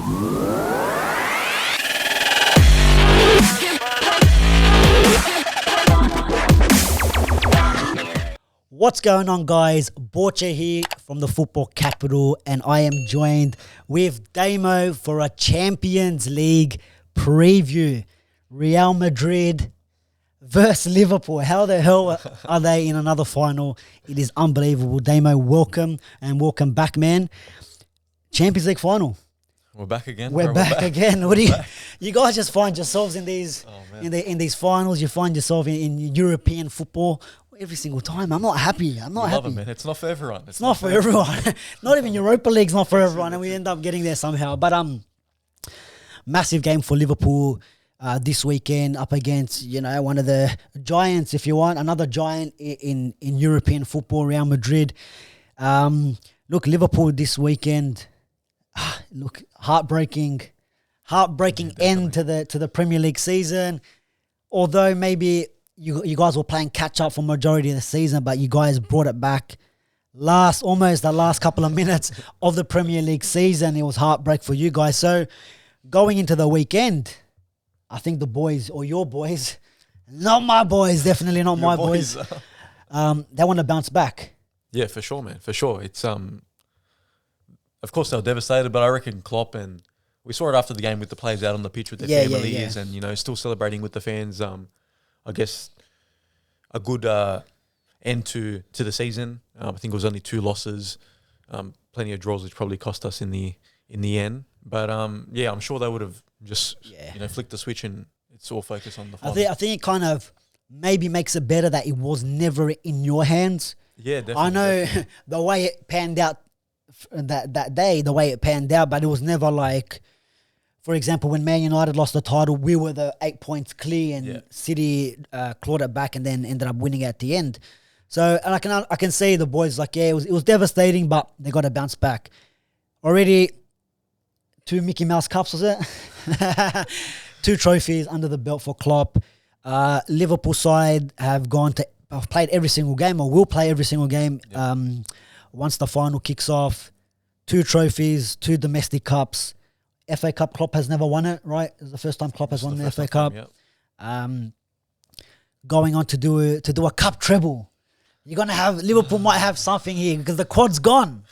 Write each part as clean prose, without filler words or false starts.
What's going on, guys? Borcha here from the football capital, and I am joined with Damo for a Champions League preview. Real Madrid versus Liverpool. How the hell are they in another final? It is unbelievable. Damo, welcome and welcome back, man. Champions League final. We're back again. We're back again. What do you guys just find yourselves in these in these finals? You find yourself in European football every single time. I'm not happy. I'm not happy. Love it, man. It's not for everyone. It's not for everyone. Not even Europa League's not for everyone, and we end up getting there somehow. But massive game for Liverpool this weekend up against one of the giants, if you want, another giant in European football, Real Madrid. Look, Liverpool this weekend. Look, heartbreaking end to the Premier League season. Although maybe you guys were playing catch up for majority of the season, but you guys brought it back almost the last couple of minutes of the Premier League season. It was heartbreak for you guys. So going into the weekend, I think the boys, or your boys, not my boys, definitely not my boys. They want to bounce back. Yeah, for sure, man. For sure. It's of course they were devastated, but I reckon Klopp, and we saw it after the game with the players out on the pitch with their families and still celebrating with the fans. I guess a good end to the season. I think it was only 2 losses, plenty of draws, which probably cost us in the end. But I'm sure they would have just flicked the switch and it's all focused on the final. I think it kind of maybe makes it better that it was never in your hands. Yeah, definitely. I know the way it panned out that day, the way it panned out, but it was never like, for example, when Man United lost the title, we were the 8 points clear, and City clawed it back and then ended up winning at the end. So, and I can see the boys like, it was devastating, but they got to bounce back. Already 2 Mickey Mouse Cups, was it? 2 trophies under the belt for Klopp. Liverpool side have played every single game, or will play every single game. Once the final kicks off. 2 trophies, 2 domestic cups. FA Cup, Klopp has never won it, right? It's the first time Klopp has won the FA Cup. Going on to do a cup treble. You're gonna have Liverpool might have something here because the quad's gone.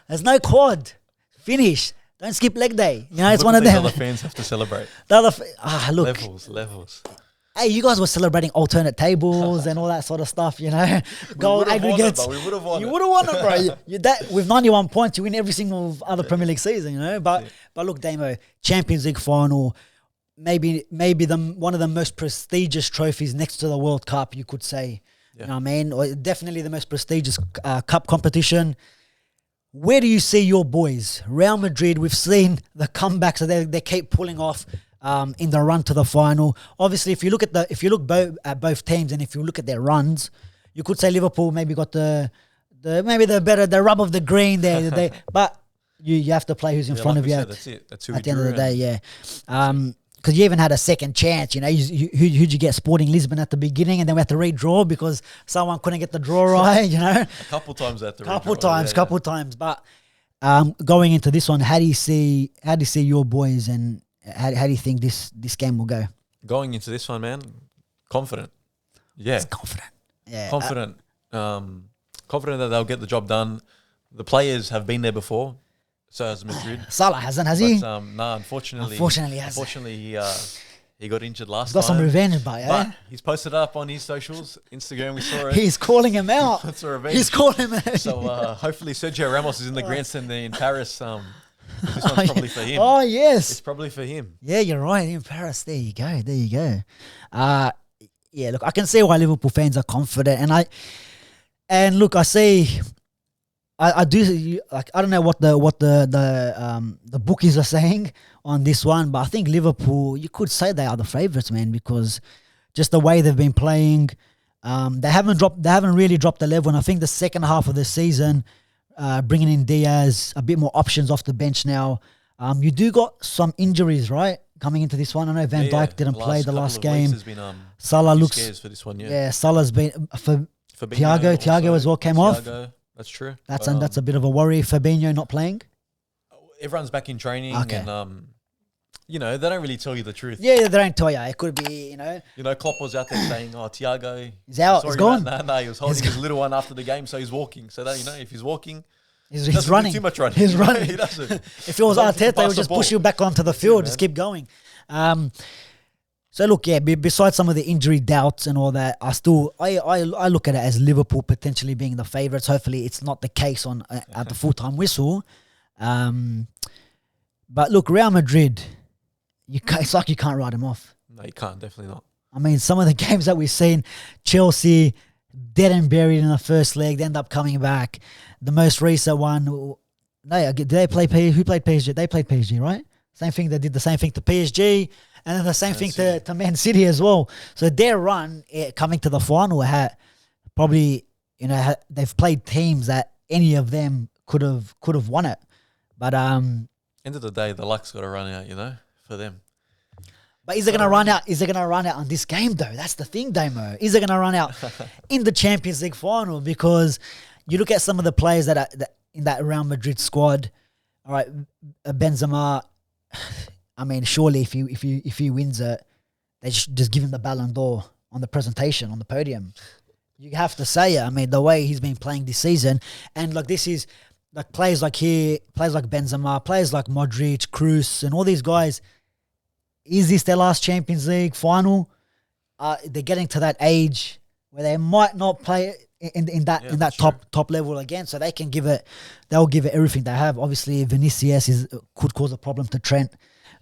There's no quad. Finish. Don't skip leg day. It's one of them. Other fans have to celebrate. Look. Levels. Hey, you guys were celebrating alternate tables and all that sort of stuff, Goal aggregates. We would have won it. You would have won it, bro. With 91 points, you win every single other Premier League season, But look, Damo, Champions League final, maybe one of the most prestigious trophies next to the World Cup, you could say. Yeah. You know what I mean? Or definitely the most prestigious cup competition. Where do you see your boys? Real Madrid, we've seen the comebacks that they keep pulling off. In the run to the final, obviously, if you look at both teams and if you look at their runs, you could say Liverpool maybe got the rub of the green there. But you have to play who's in front of you. That's it. That's who at the end of the day, because you even had a second chance. Who'd you get? Sporting Lisbon at the beginning, and then we had to redraw because someone couldn't get the draw right. A couple times at the couple times. But going into this one, how do you see your boys and how do you think this game will go? Going into this one, man, confident. Yeah. It's confident. Yeah. Confident. Confident that they'll get the job done. The players have been there before, so has Madrid. Salah hasn't, has he? No, unfortunately. Unfortunately, he got injured last time. Got some revenge, but he's posted up on his socials, Instagram, we saw it. He's calling him out. That's a revenge. He's calling him out. So hopefully Sergio Ramos is in the grandstand there in Paris. This one's probably for him. Oh, yes. It's probably for him. Yeah, you're right. In Paris. There you go. Look, I can see why Liverpool fans are confident. And look, I see, I do, like, I don't know what the bookies are saying on this one, but I think Liverpool, you could say they are the favourites, man, because just the way they've been playing, they haven't really dropped the level. And I think the second half of the season, bringing in Diaz, a bit more options off the bench now. You do got some injuries, right? Coming into this one. I know Van Dijk didn't play the last game. Salah looks for this one, Salah's been for Thiago as well came off. That's true. That's a bit of a worry. Fabinho not playing. everyone's back in training and you know, they don't really tell you the truth. Yeah, they don't tell you. It could be, you know. You know, Klopp was out there saying, "Oh, Thiago, he's out. He's gone." No, he was holding his little one after the game, so he's walking. So that, you know, if he's walking, he's running. Too much running. He's running. He doesn't. If it was Arteta, he would just push you back onto the field. Just keep going. So look, besides some of the injury doubts and all that, I look at it as Liverpool potentially being the favourites. Hopefully, it's not the case at the full-time whistle. But look, Real Madrid, it's like you can't write them off. No, you can't. Definitely not. I mean, some of the games that we've seen, Chelsea dead and buried in the first leg, they end up coming back. The most recent one, did they play PSG? Who played PSG? They played PSG, right? Same thing. They did the same thing to PSG, and then the same thing to Man City as well. So their run coming to the final had probably, you know, they've played teams that any of them could have won it. But end of the day, the luck's got to run out, you know, for them. But is it going to run out? Is it going to run out on this game though? That's the thing, Damo. Is it going to run out in the Champions League final? Because you look at some of the players that are in that Real Madrid squad. All right, Benzema. I mean, surely if he wins it, they just give him the Ballon d'Or on the presentation on the podium. You have to say it. I mean, the way he's been playing this season, and like this is like players like Benzema, players like Modric, Kroos, and all these guys. Is this their last Champions League final? They're getting to that age where they might not play in that top level again, so they can they'll give it everything they have. Obviously, Vinicius could cause a problem to Trent,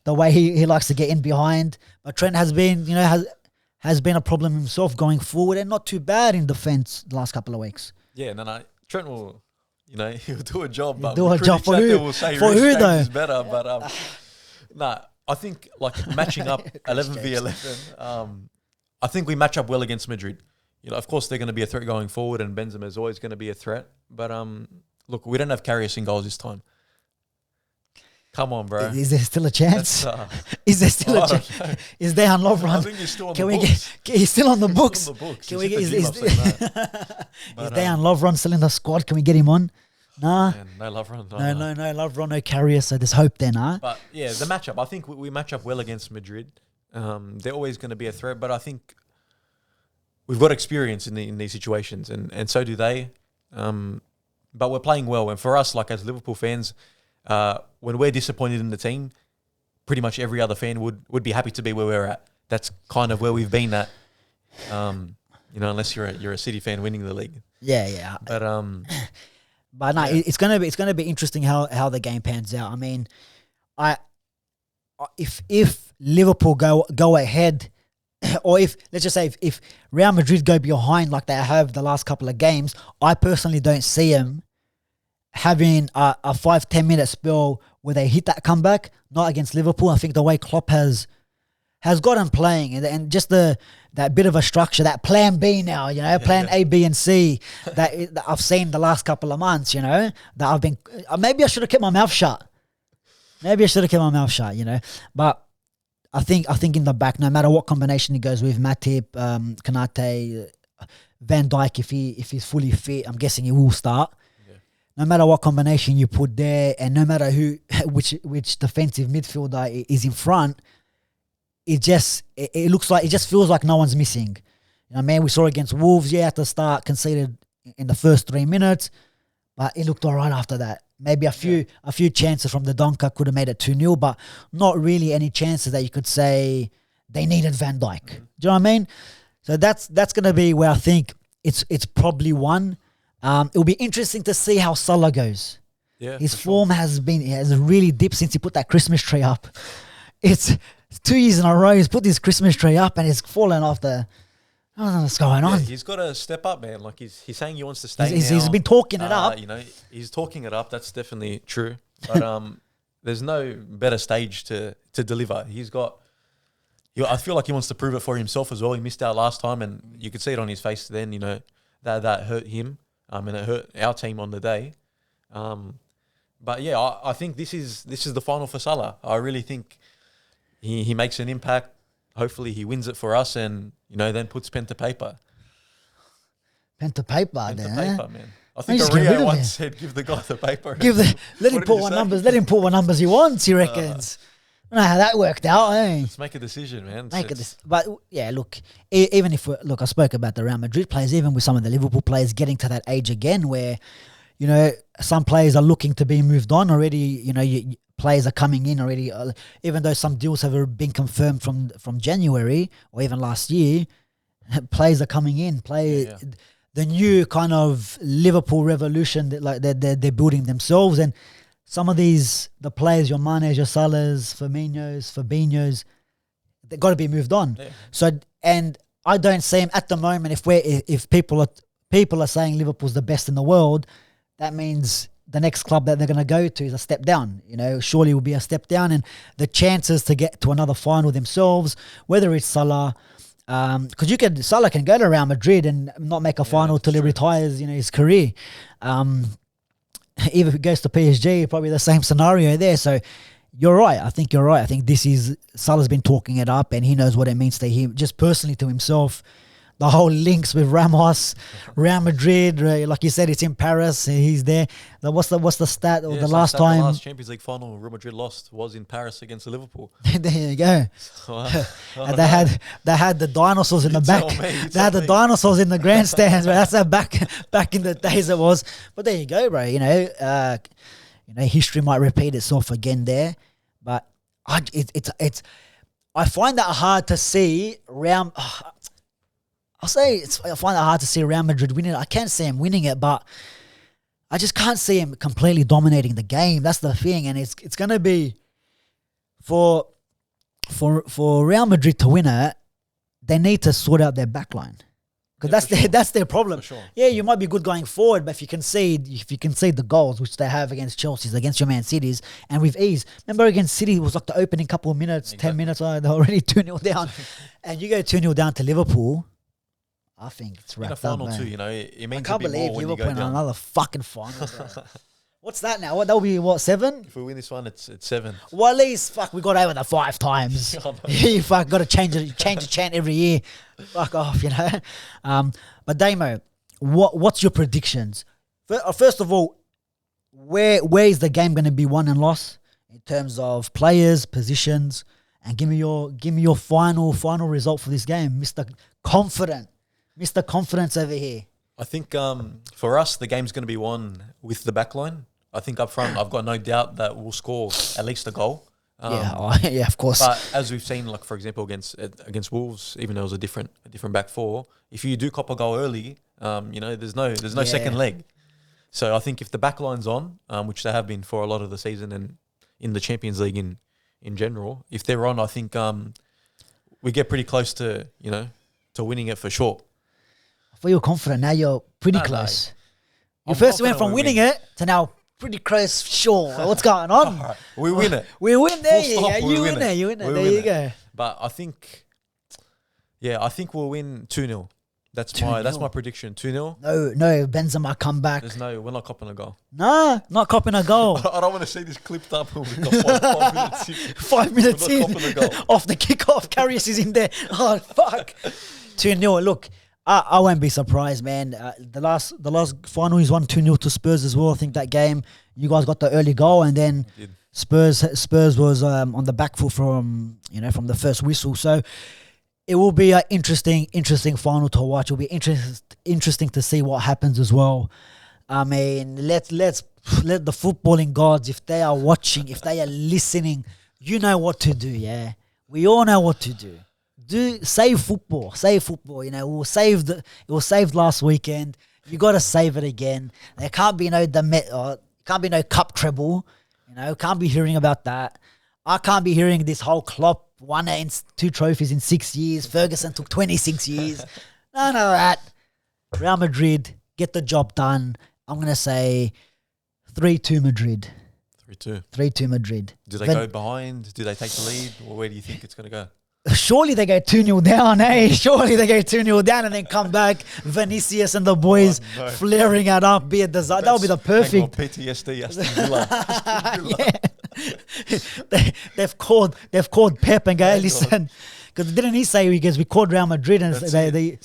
the way he likes to get in behind. But Trent has been, you know, has been a problem himself going forward, and not too bad in defence the last couple of weeks. Yeah, no, Trent will, you know, he'll do a job. But do a job for who? Will say for who though? Is better, but I think like matching up 11v11. I think we match up well against Madrid. You know, of course they're going to be a threat going forward, and Benzema is always going to be a threat. But look, we don't have Karius in goals this time. Come on, bro. Is there still a chance? Is there still a chance? Is Dejan Lovren? I think he's still on the books. He's still on the books. Can we get? Is Dejan Lovren still in the squad? Can we get him on? Nah. Man, no Lovren. No Lovren, no Karius. So there's hope there, nah. But yeah, the matchup. I think we match up well against Madrid. They're always going to be a threat, but I think we've got experience in these situations, and so do they. But we're playing well, and for us, like as Liverpool fans, when we're disappointed in the team, pretty much every other fan would be happy to be where we're at. That's kind of where we've been at. You know, unless you're a City fan winning the league. Yeah. But no, it's gonna be interesting how the game pans out. I mean, if Liverpool go ahead, or if let's just say if Real Madrid go behind like they have the last couple of games, I personally don't see them having a 5-10 minute spell where they hit that comeback. Not against Liverpool. I think the way Klopp has got them playing, and just that bit of a structure, that plan B now, you know, plan A, B, and C that I've seen the last couple of months, you know, that I've been, maybe I should have kept my mouth shut. You know, but I think in the back, no matter what combination he goes with, Matip, Konate, Van Dijk, if he's fully fit, I'm guessing he will start. Yeah. No matter what combination you put there, and no matter which defensive midfielder is in front, it just feels like no one's missing. You know, man, we saw against Wolves, at the start, conceded in the first 3 minutes, but it looked all right after that. Maybe a few chances from the Donker could have made it 2-0, but not really any chances that you could say they needed Van Dijk. Mm-hmm. Do you know what I mean? So that's going to be where I think it's probably one. It'll be interesting to see how Salah goes. Yeah, his form has really dipped since he put that Christmas tree up. It's 2 years in a row he's put this Christmas tree up and it's fallen off the... I don't know what's going on. He's got to step up, man. Like he's saying he wants to stay. He's been talking it up. You know, he's talking it up. That's definitely true. But there's no better stage to deliver. He's got... I feel like he wants to prove it for himself as well. He missed out last time, and you could see it on his face then. You know, that hurt him, and it hurt our team on the day. But yeah, I think this is the final for Salah. I really think he makes an impact. Hopefully he wins it for us, and then puts pen to paper. Pen to paper, man. I think just get rid Rio of once him. said, "Give the guy the paper." Let him did put he what say? numbers. Let him put what numbers he wants. He reckons. I don't know how that worked out. Eh? Let's make a decision, man. But yeah, look. Even if I spoke about the Real Madrid players. Even with some of the Liverpool players getting to that age again, where some players are looking to be moved on already. Players are coming in already. Even though some deals have been confirmed from January or even last year, players are coming in. The new kind of Liverpool revolution that they're building themselves, and some of the players, your Manes, your Salahs, Fabinhos, they've got to be moved on. Yeah. So, and I don't see him at the moment. If people are saying Liverpool's the best in the world, that means the next club that they're going to go to is a step down. Surely will be a step down, and the chances to get to another final themselves, whether it's Salah. Because Salah can go to Real Madrid and not make a final till he retires, his career. Even if he goes to PSG, probably the same scenario there. So you're right. I think you're right. I think Salah's been talking it up, and he knows what it means to him, just personally to himself. The whole links with Ramos, Real Madrid, like you said, it's in Paris. He's there. What's the stat? Or the last time? The last Champions League final Real Madrid lost was in Paris against Liverpool. There you go. And they had the dinosaurs in the back. They had the dinosaurs in the grandstands. But that's how back in the days it was. But there you go, bro. History might repeat itself again there. But I find that hard to see Real. I find it hard to see Real Madrid winning it. I can see him winning it, but I just can't see him completely dominating the game. That's the thing, and it's going to be for Real Madrid to win it. They need to sort out their backline because that's their problem. For sure. Yeah, you might be good going forward, but if you concede the goals which they have against Chelsea's, against your Man Cities, and with ease. Remember against City, it was like the opening couple of minutes, 10 minutes, they're already 2-0 down, and you go 2-0 down to Liverpool. I think it's wrapped in a final up, too, it means I can't a bit believe more when you Liverpool go in down. another fucking final, bro. What's that now? That'll be 7? If we win this one, it's 7. Well, at least we got over the 5 times. You got to change the chant every year. Fuck off, But Damo, what's your predictions? First of all, where is the game going to be won and lost in terms of players, positions, and give me your final result for this game, Mr. Confident. Mr. Confidence over here. I think for us, the game's going to be won with the back line. I think up front, I've got no doubt that we'll score at least a goal. Yeah, of course. But as we've seen, like for example, against Wolves, even though it was a different back four, if you do cop a goal early, there's no second leg. So I think if the back line's on, which they have been for a lot of the season and in the Champions League in general, if they're on, I think we get pretty close to winning it for sure. I feel you're confident. Now you're pretty close. You first went from winning it to now pretty close. Sure. What's going on? Right. We win it. We win there. You win there. You win there. There you go. But I think we'll win 2-0. That's my prediction. 2-0. No, Benzema come back. We're not copping a goal. No, not copping a goal. I don't want to see this clipped up. We've got 5 minutes in. 5 minutes in. Off the kickoff, Karius is in there. Oh fuck. 2-0. Look, I won't be surprised, man. The last final, he's won 2-0 to Spurs as well. I think that game, you guys got the early goal, and then Spurs was on the back foot from the first whistle. So it will be an interesting final to watch. It'll be interesting to see what happens as well. I mean, let the footballing gods, if they are watching, if they are listening, you know what to do. Yeah, we all know what to do. Save football. It was saved last weekend. You got to save it again. There can't be no cup treble. Can't be hearing about that. I can't be hearing this whole Klopp won 2 trophies in 6 years. Ferguson took 26 years. None of that. Real Madrid get the job done. I'm gonna say 3-2 Madrid. 3-2. 3-2 Madrid. Do they go behind? Do they take the lead, or where do you think it's gonna go? Surely they go 2-0 down, eh? Surely they go 2-0 down and then come back. Vinicius and the boys flaring it up. Be a disaster. That'll be the perfect. PTSD, Aston Villa. Yeah. They've called Pep and go, hey, listen. Because didn't he say, because we called Real Madrid and so they've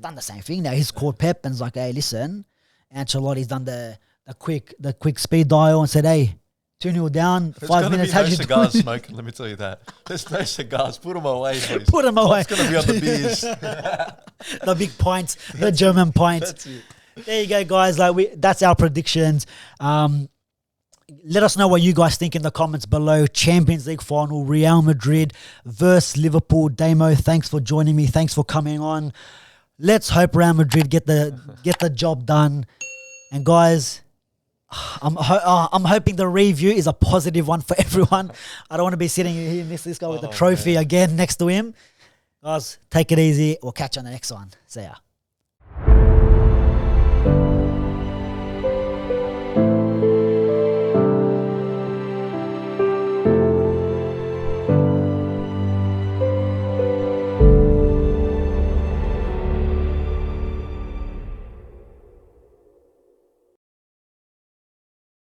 done the same thing now. He's called Pep and's like, hey, listen. Ancelotti's done the quick speed dial and said, hey, 2-0 down, There's 5 minutes. There's no cigars smoking, let me tell you that. There's no cigars. Put them away, please. Put them away. It's going to be on the beers. The big pints, the German pints. That's it. There you go, guys. That's our predictions. Let us know what you guys think in the comments below. Champions League final, Real Madrid versus Liverpool. Damo, thanks for joining me. Thanks for coming on. Let's hope Real Madrid get the job done. And guys, I'm hoping the review is a positive one for everyone. I don't want to be sitting here this guy with a trophy again next to him. Guys, take it easy. We'll catch you on the next one. See ya.